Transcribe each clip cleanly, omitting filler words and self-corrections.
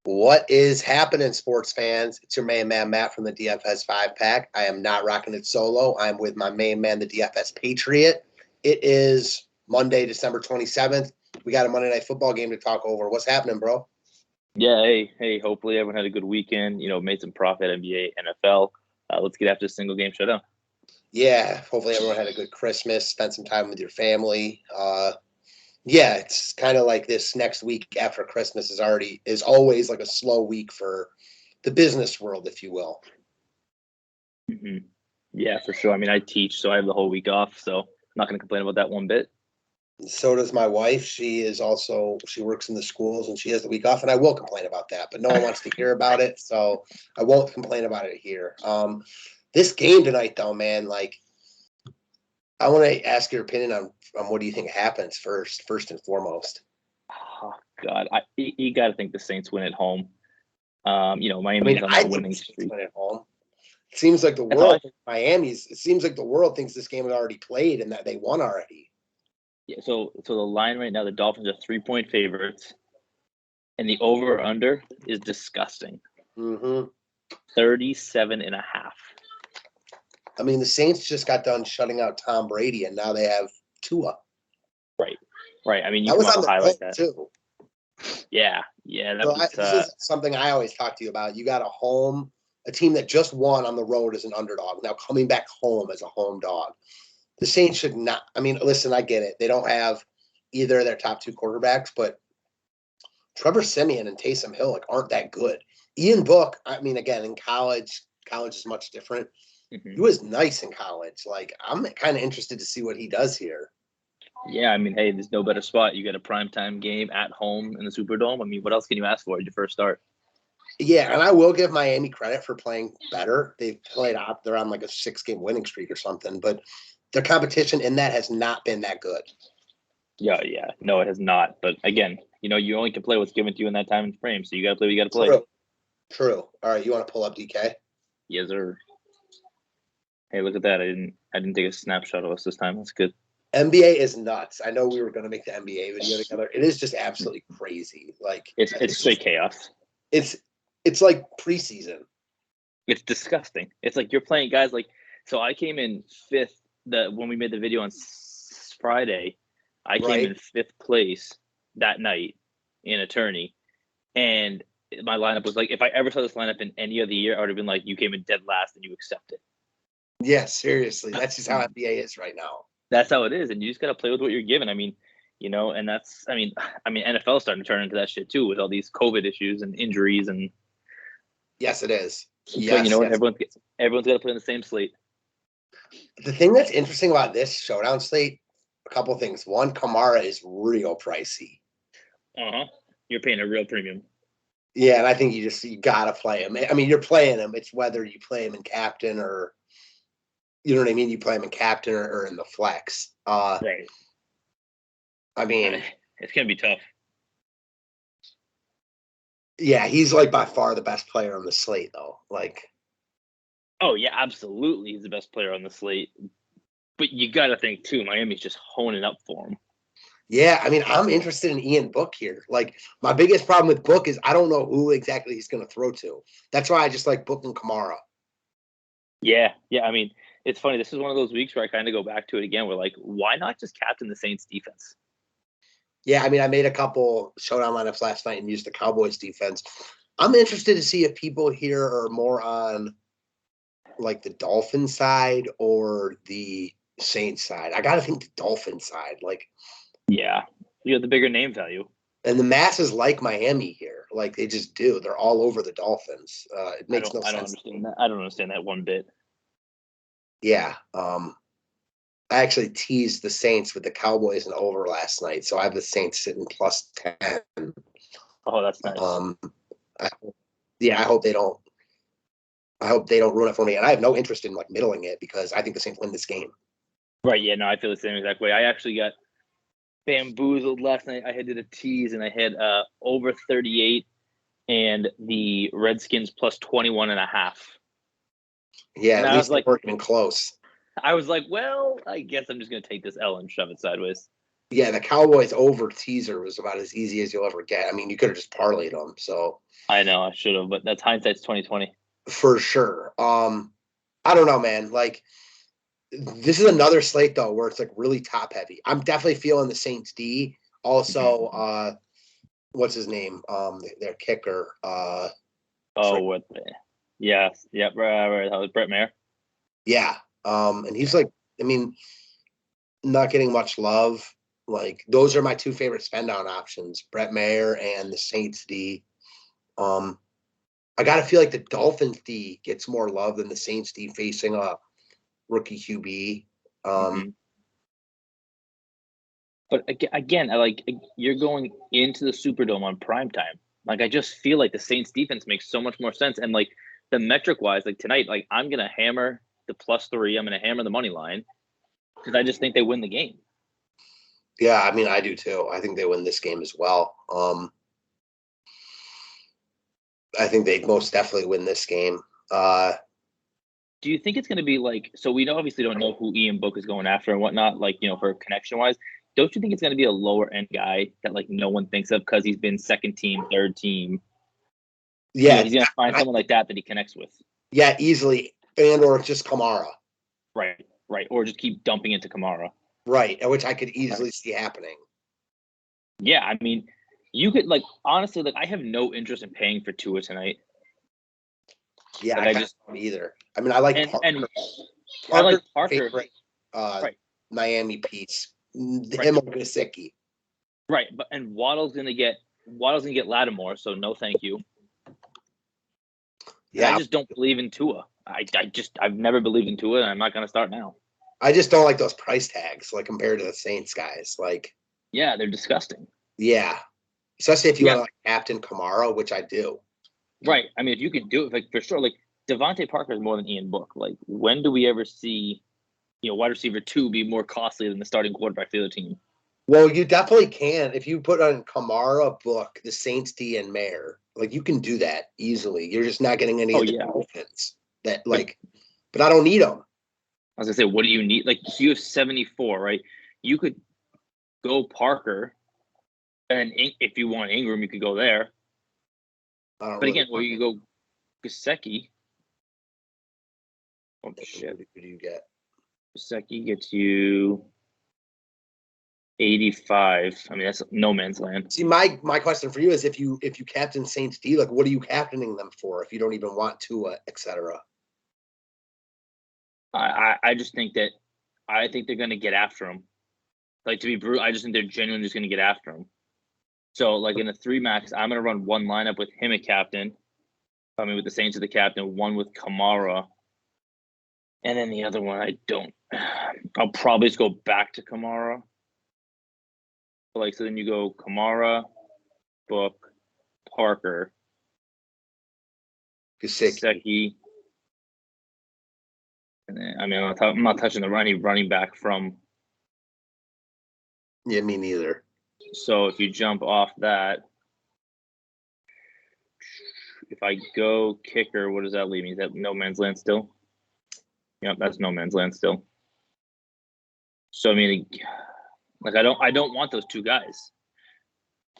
What is happening, sports fans? It's your main man, Matt, from the DFS 5-Pack. I am not rocking it solo. I'm with my main man, the DFS Patriot. It is Monday, December 27th. We got a Monday Night Football game to talk over. What's happening, bro? Yeah, hey, hopefully everyone had a good weekend, made some profit, NBA, NFL. Let's get after a single game showdown. Yeah, hopefully everyone had a good Christmas, spent some time with your family. Yeah, it's kind of like this next week after Christmas is always like a slow week for the business world, if you will. Mm-hmm. Yeah, for sure. I mean, I teach, so I have the whole week off, so I'm not going to complain about that one bit. So does my wife. She works in the schools and she has the week off, and I will complain about that, but no one wants to hear about it, so I won't complain about it here. This game tonight, though, man, like, I want to ask your opinion on what do you think happens first and foremost. Oh God, you got to think the Saints win at home. Miami's on that winning streak. Win at home. It seems like the world thinks this game is already played and that they won already. Yeah, so the line right now, the Dolphins are 3-point favorites, and the over/under is disgusting. 37.5. I mean, the Saints just got done shutting out Tom Brady, and now they have Tua. Right. I mean, you can highlight that too. Yeah. This is something I always talk to you about. You got a team that just won on the road as an underdog, now coming back home as a home dog. The Saints should not. I mean, listen, I get it. They don't have either of their top two quarterbacks, but Trevor Siemian and Taysom Hill aren't that good. Ian Book, I mean, again, in college is much different. Mm-hmm. He was nice in college. Like, I'm kind of interested to see what he does here. Yeah, I mean, hey, there's no better spot. You got a primetime game at home in the Superdome. I mean, what else can you ask for at your first start? Yeah, and I will give Miami credit for playing better. They've played out. They're on like a 6-game winning streak or something, but their competition in that has not been that good. Yeah. No, it has not. But again, you only can play what's given to you in that time and frame. So you got to play what you got to play. True. All right, you want to pull up DK? Yes, sir. Hey, look at that. I didn't take a snapshot of us this time. That's good. NBA is nuts. I know we were going to make the NBA video together. It is just absolutely crazy. Like, it's straight chaos. It's like preseason. It's disgusting. It's like you're playing guys like. So I came in fifth. When we made the video on Friday, I came in fifth place that night in attorney, and my lineup was like, if I ever saw this lineup in any other year, I would have been like, you came in dead last and you accept it. Yeah, seriously, that's just how NBA is right now. That's how it is, and you just got to play with what you're given. I mean, and that's. I mean, NFL is starting to turn into that shit too with all these COVID issues and injuries and. Yes, it is. But what? Everyone's got to play in the same slate. The thing that's interesting about this showdown slate, a couple things. One, Kamara is real pricey. You're paying a real premium. Yeah, and I think you gotta play him. I mean, you're playing him. It's whether you play him in captain or, you know what I mean. You play him in captain or in the flex. Right. I mean, it's gonna be tough. Yeah, he's like by far the best player on the slate, though. Like. Oh, yeah, absolutely. He's the best player on the slate. But you got to think, too, Miami's just honing up for him. Yeah, I mean, I'm interested in Ian Book here. Like, my biggest problem with Book is I don't know who exactly he's going to throw to. That's why I just like Book and Kamara. Yeah. I mean, it's funny. This is one of those weeks where I kind of go back to it again. We're like, why not just captain the Saints defense? Yeah, I mean, I made a couple showdown lineups last night and used the Cowboys defense. I'm interested to see if people here are more on like the Dolphins side or the Saints side. I got to think the Dolphins side. Like, yeah, you have the bigger name value. And the masses like Miami here. Like, they just do. They're all over the Dolphins. It makes no sense. I don't understand that. I don't understand that one bit. Yeah. I actually teased the Saints with the Cowboys and over last night, so I have the Saints sitting plus 10. Oh, that's nice. I hope they don't. I hope they don't ruin it for me, and I have no interest in like middling it because I think the Saints win this game. Right? Yeah. No, I feel the same exact way. I actually got bamboozled last night. I did a tease and I had over 38 and the Redskins plus 21.5. Yeah, and at least we're even close. I was like, well, I guess I'm just going to take this L and shove it sideways. Yeah, the Cowboys over teaser was about as easy as you'll ever get. I mean, you could have just parlayed them. So I know I should have, but that's hindsight's 2020 for sure. I don't know, man. Like this is another slate though where it's like really top heavy. I'm definitely feeling the Saints D. Also, what's his name? Their kicker. what? Yes, yep, right. That was Brett Mayer. Yeah. And he's like, I mean, not getting much love. Like those are my two favorite spend down options, Brett Mayer and the Saints D. I gotta feel like the Dolphins D gets more love than the Saints D facing a rookie QB. But again, you're going into the Superdome on prime time. Like I just feel like the Saints defense makes so much more sense. And like the metric wise, like tonight, like I'm gonna hammer the +3. I'm gonna hammer the money line because I just think they win the game. Yeah, I mean I do too. I think they win this game as well. I think they most definitely win this game. Do you think it's going to be like, so we obviously don't know who Ian Book is going after and whatnot, like, for connection wise. Don't you think it's going to be a lower end guy that like no one thinks of because he's been second team, third team? Yeah, he's going to find someone like that he connects with. Yeah, easily, and or just Kamara. Right, or just keep dumping into Kamara. Right, which I could easily see happening. Yeah, I mean, you could honestly, I have no interest in paying for Tua tonight. Yeah, I just don't either. I mean, I like Parker. I like Parker. Favorite, right. Miami piece. Right. Him or Gesicki. Right, and Waddle's gonna get Lattimore, so no thank you. Yeah, and I just don't believe in Tua. I've never believed in Tua, and I'm not gonna start now. I just don't like those price tags, like compared to the Saints guys. Like, yeah, they're disgusting. Yeah, especially if you want to Captain Kamara, which I do. Right. I mean, if you could do it, for sure. Like Devontae Parker is more than Ian Book. Like, when do we ever see, wide receiver 2 be more costly than the starting quarterback for the other team? Well, you definitely can if you put on Kamara, Book, the Saints D, and Mayer. Like you can do that easily. You're just not getting any of the Dolphins that but I don't need them. I was gonna say, what do you need? Like, if you have 74, right? You could go Parker, and if you want Ingram, you could go there. But again, or you go Gesicki. Oh shit! What do you get? Gesicki gets you 85. I mean, that's no man's land. See, my question for you is if you captain Saints D, like what are you captaining them for if you don't even want Tua, etc. I just think that I think they're gonna get after him. Like, to be brutal, I just think they're genuinely just gonna get after him. So like in a 3 max, I'm gonna run one lineup with him at captain. I mean, with the Saints as the captain, one with Kamara, and then the other one I don't. I'll probably just go back to Kamara. So then you go Kamara, Book, Parker, Gesicki, and then I'm not touching the running back from. Yeah, me neither. So if you jump off that, if I go kicker, what does that leave me? Is that no man's land still? Yep, that's no man's land still. So I mean, I don't want those 2 guys.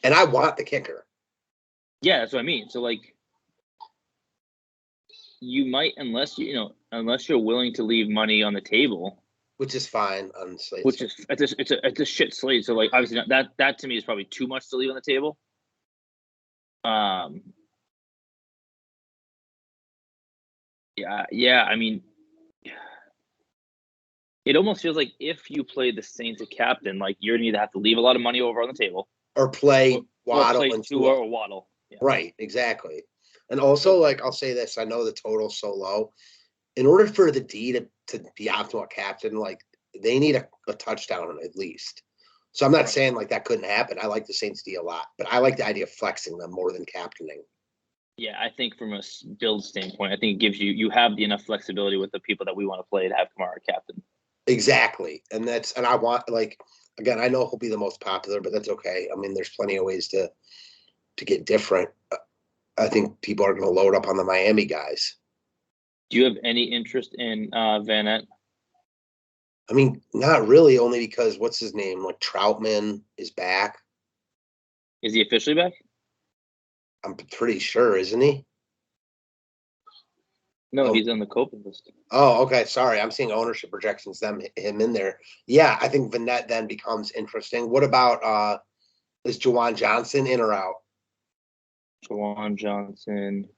And I want the kicker. Yeah, that's what I mean. So you might, unless you're willing to leave money on the table, which is fine on slate. Which is it's a shit slate. So obviously that to me is probably too much to leave on the table. Yeah. I mean, it almost feels like if you play the Saints at captain, like you're gonna either have to leave a lot of money over on the table, or play Waddle and Tua or Waddle. Yeah. Right, exactly. And also, I'll say this: I know the total's so low. In order for the D to be optimal captain, they need a touchdown at least. So I'm not saying that couldn't happen. I like the Saints D a lot, but I like the idea of flexing them more than captaining. Yeah, I think from a build standpoint, I think it gives you have the enough flexibility with the people that we want to play to have Kamara captain. Exactly, and I want again, I know he'll be the most popular, but that's okay. I mean, there's plenty of ways to get different. I think people are going to load up on the Miami guys. Do you have any interest in Van Ness? I mean, not really, only because what's his name? Like Troutman is back. Is he officially back? I'm pretty sure, isn't he? No, Oh. he's on the Copen list. Oh, okay. Sorry, I'm seeing ownership projections. Him in there. Yeah, I think Vanette then becomes interesting. What about is Juwan Johnson in or out? Juwan Johnson.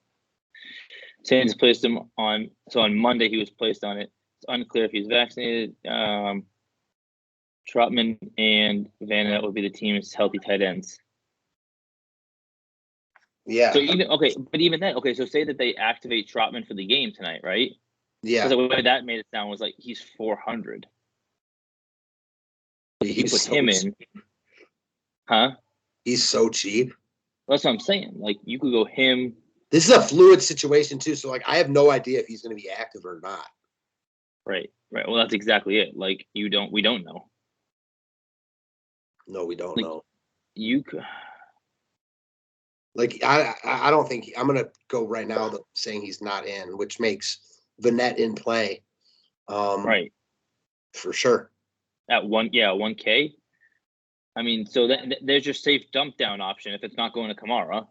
Saints placed him on. So on Monday he was placed on it. It's unclear if he's vaccinated. Trotman and Vanette would be the team's healthy tight ends. Yeah. So even then, so say that they activate Trotman for the game tonight, right? Yeah. Because the way that made it sound was like he's 400. If you put so him cheap. in, huh? He's so cheap. That's what I'm saying. Like you could go him. This is a fluid situation too, so like I have no idea if he's going to be active or not. Right. Well, that's exactly it. Like we don't know. No, we don't know. You could. Like I don't think I'm going to go right now saying he's not in, which makes Vanette in play. Right. For sure. At 1K. I mean, so there's your safe dump down option if it's not going to Kamara.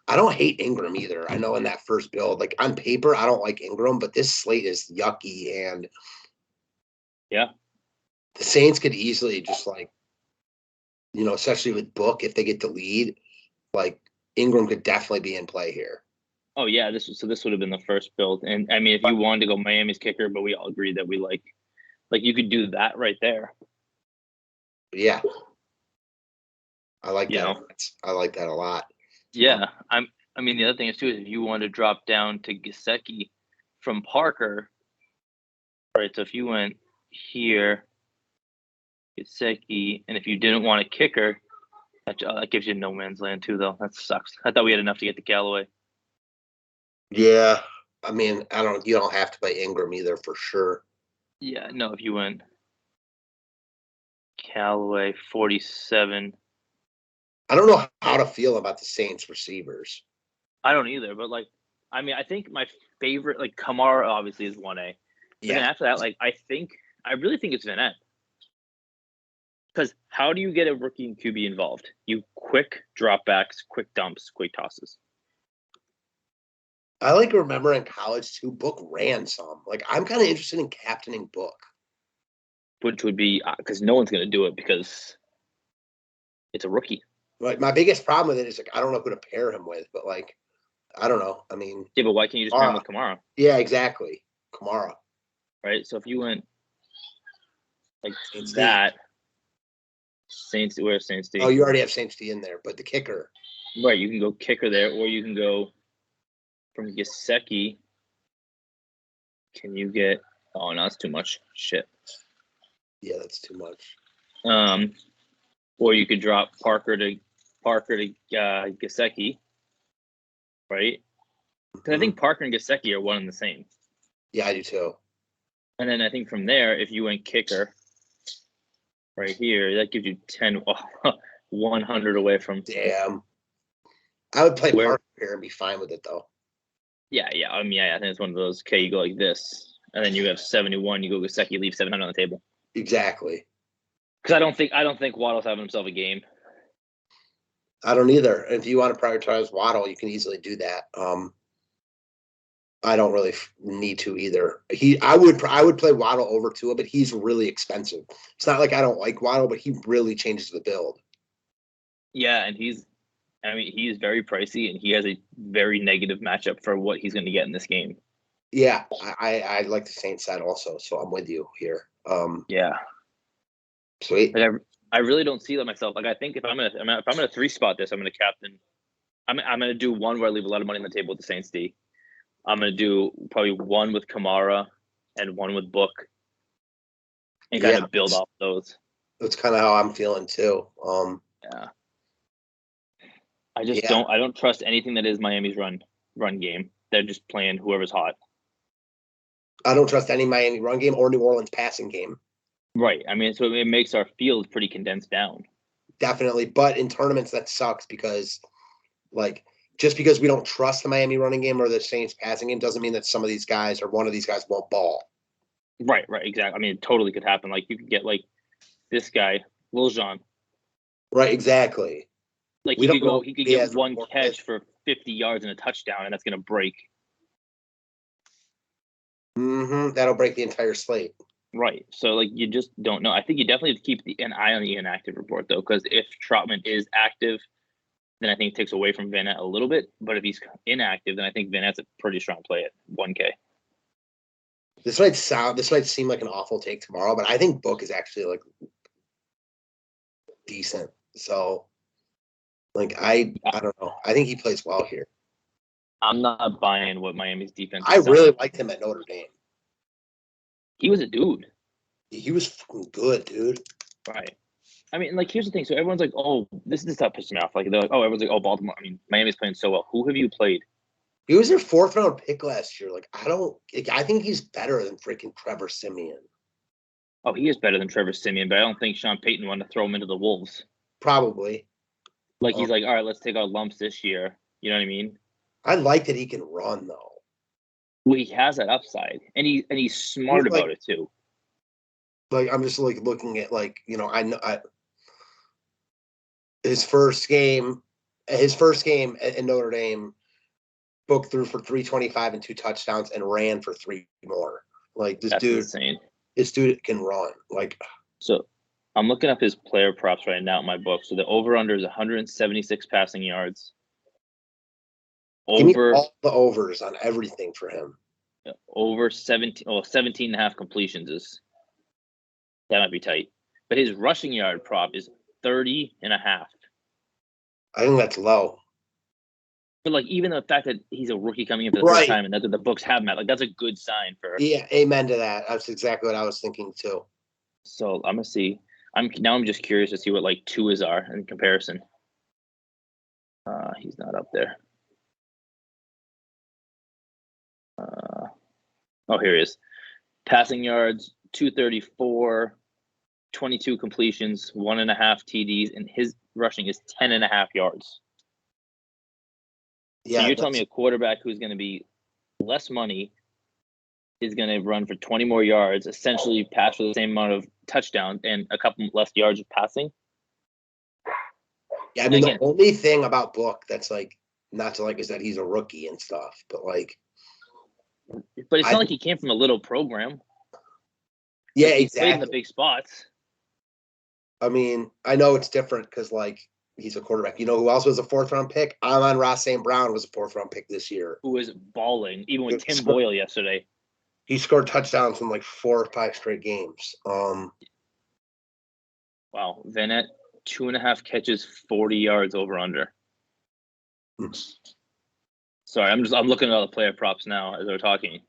I don't hate Ingram either. I know in that first build, like on paper, I don't like Ingram, but this slate is yucky, and yeah, the Saints could easily just especially with Book, if they get the lead, like Ingram could definitely be in play here. Oh yeah, this would have been the first build, and I mean, if you wanted to go Miami's kicker, but we all agree that we like you could do that right there. Yeah, I like that. I like that a lot. Yeah, I mean, the other thing is too is if you want to drop down to Gesicki from Parker, right? So if you went here, Gesicki, and if you didn't want a kicker, that gives you no man's land too, though. That sucks. I thought we had enough to get to Callaway. Yeah, I mean, you don't have to play Ingram either for sure. Yeah, no, if you went Callaway 47. I don't know how to feel about the Saints receivers. I don't either, but I mean, I think my favorite, Kamara obviously is 1A. But then after that, I really think it's Vanette. Because how do you get a rookie and QB involved? You quick dropbacks, quick dumps, quick tosses. I remember in college too, Book ran some. I'm kind of interested in captaining Book. Which would be because no one's going to do it because it's a rookie. Right. My biggest problem with it is I don't know who to pair him with, but I don't know. I mean, yeah, but why can't you just pair him with Kamara? Yeah, exactly. Kamara. Right. So if you went Saints that, where's Saints D? Oh, you already have Saints D in there, but the kicker. Right. You can go kicker there, or you can go from Gesicki. Can you get? Oh no, that's too much. Shit. Yeah, that's too much. Or you could drop Parker to Gesicki, right? Because I think Parker and Gesicki are one and the same. Yeah, I do too. And then I think from there, if you went kicker right here, that gives you 100 away from. Damn. I would play Parker here and be fine with it though. Yeah. I mean, I think it's one of those. Okay, you go like this, and then you have 71. You go Gesicki, leave 700 on the table. Exactly. Because I don't think Waddle's having himself a game. I don't either. If you want to prioritize Waddle, you can easily do that. I don't really need to either. I would play Waddle over Tua, but he's really expensive. It's not like I don't like Waddle, but he really changes the build. Yeah, and he's very pricey, and he has a very negative matchup for what he's going to get in this game. Yeah, I like the Saints side also, so I'm with you here. Yeah. Sweet. I really don't see that myself. I think if I'm gonna 3-spot this, I'm gonna captain. I'm gonna do one where I leave a lot of money on the table with the Saints D. I'm gonna do probably one with Kamara and one with Book, and kind of build off those. That's kind of how I'm feeling too. Yeah. I just don't. I don't trust anything that is Miami's run game. They're just playing whoever's hot. I don't trust any Miami run game or New Orleans passing game. Right. I mean, so it makes our field pretty condensed down. Definitely. But in tournaments, that sucks because, just because we don't trust the Miami running game or the Saints passing game doesn't mean that some of these guys or one of these guys won't ball. Right, exactly. I mean, it totally could happen. Like you could get like this guy, Lil Jon. Right, exactly. Like We he could don't know go, if he could he get has one more catch for 50 yards and a touchdown, and that's gonna break. That'll break the entire slate. Right. So like you just don't know. I think you definitely have to keep an eye on the inactive report though, because if Trotman is active, then I think it takes away from Van Ness a little bit. But if he's inactive, then I think Van Ness a pretty strong play at 1K. This might seem like an awful take tomorrow, but I think Book is actually like decent. So like I don't know. I think he plays well here. I'm not buying what Miami's defense I is really liked him at Notre Dame. He was a dude. He was fucking good, dude. Right. I mean, like, here's the thing. So everyone's like, oh, this is stuff pissing me off. Like, they're like, oh, everyone's like, oh, Baltimore. I mean, Miami's playing so well. Who have you played? He was their 4th-round pick last year. Like, I think he's better than freaking Trevor Siemian. Oh, he is better than Trevor Siemian, but I don't think Sean Payton wanted to throw him into the Wolves. Probably. Like, he's like, all right, let's take our lumps this year. You know what I mean? I like that he can run, though. Well, he has that upside, and he's smart about it, too. Like, I'm just, like, looking at, like, you know, his first game in Notre Dame, Book threw for 325 and 2 touchdowns and ran for 3 more. Like, That's insane. This dude can run. Like, so I'm looking up his player props right now in my book. So the over-under is 176 passing yards. Give me all the overs on everything for him. Over 17 and a half completions that might be tight. But his rushing yard prop is 30 and a half. I think that's low. But like even the fact that he's a rookie coming in for the first time and that's what the books have him at, like that's a good sign for. Yeah, amen to that. That's exactly what I was thinking too. So I'm gonna see. I'm just curious to see what like Tua's are in comparison. He's not up there. Here he is. Passing yards, 234, 22 completions, 1.5 TDs, and his rushing is 10.5 yards. Yeah, so you're telling me a quarterback who's going to be less money is going to run for 20 more yards, essentially pass for the same amount of touchdowns and a couple less yards of passing? Yeah, I mean, the only thing about Book that's like not to like is that he's a rookie and stuff, but like. But it's not like he came from a little program. Yeah, like, exactly. Played in the big spots. I mean, I know it's different because like he's a quarterback. You know who else was a 4th-round pick? Amon-Ra St. Brown was a 4th-round pick this year. Who was balling, even with Tim Boyle yesterday. He scored touchdowns in like 4 or 5 straight games. Wow, Van Ness, 2.5 catches, 40 yards over under. Sorry, I'm looking at all the player props now as we're talking.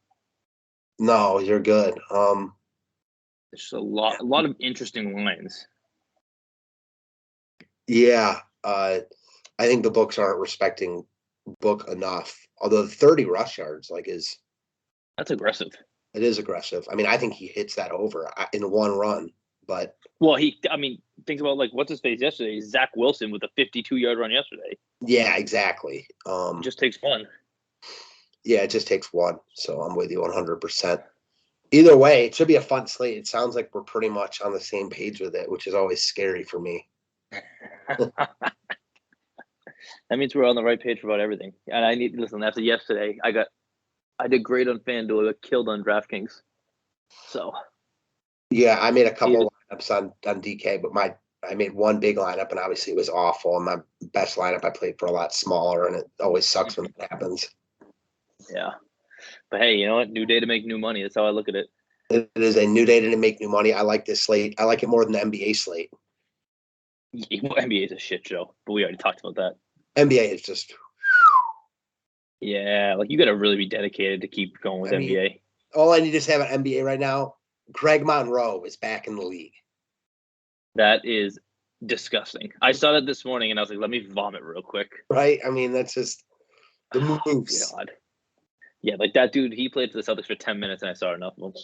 No, you're good. There's a lot of interesting lines. Yeah, I think the books aren't respecting Book enough. Although 30 rush yards that's aggressive. It is aggressive. I mean, I think he hits that over in one run, but think about like what's his face yesterday, Zach Wilson with a 52-yard run yesterday. Yeah, exactly. It just takes one. Yeah, it just takes one. So I'm with you 100%. Either way, it should be a fun slate. It sounds like we're pretty much on the same page with it, which is always scary for me. That means we're on the right page for about everything. And listen, after yesterday, I did great on FanDuel. I got killed on DraftKings. So yeah, I made a couple lineups on DK, but I made one big lineup and obviously it was awful. And my best lineup I played for a lot smaller, and it always sucks when that happens. Yeah. But hey, you know what? New day to make new money. That's how I look at it. It is a new day to make new money. I like this slate. I like it more than the NBA slate. NBA is a shit show, but we already talked about that. NBA is just. Yeah, like you got to really be dedicated to keep going with NBA. All I need is have an NBA right now. Greg Monroe is back in the league. That is disgusting. I saw that this morning and I was like, let me vomit real quick. Right? I mean, that's just the moves. God. Yeah, like that dude, he played for the Celtics for 10 minutes and I saw enough of him.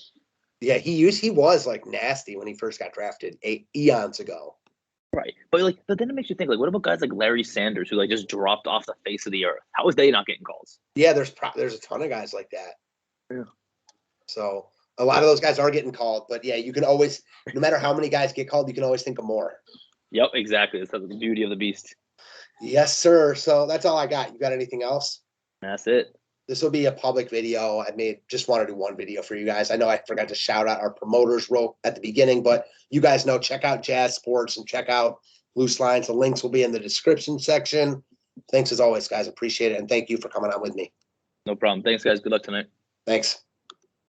Yeah, he was like nasty when he first got drafted eons ago. Right. But then it makes you think, like, what about guys like Larry Sanders who like just dropped off the face of the earth? How is they not getting calls? Yeah, there's a ton of guys like that. Yeah. So A lot of those guys are getting called, but yeah, you can always, no matter how many guys get called, you can always think of more. Yep, exactly. That's the beauty of the beast. Yes, sir. So that's all I got. You got anything else? That's it. This will be a public video. Just want to do one video for you guys. I know I forgot to shout out our promoters wrote at the beginning, but you guys know, check out Jazz Sports and check out Loose Lines. The links will be in the description section. Thanks as always, guys. Appreciate it. And thank you for coming on with me. No problem. Thanks, guys. Good luck tonight. Thanks.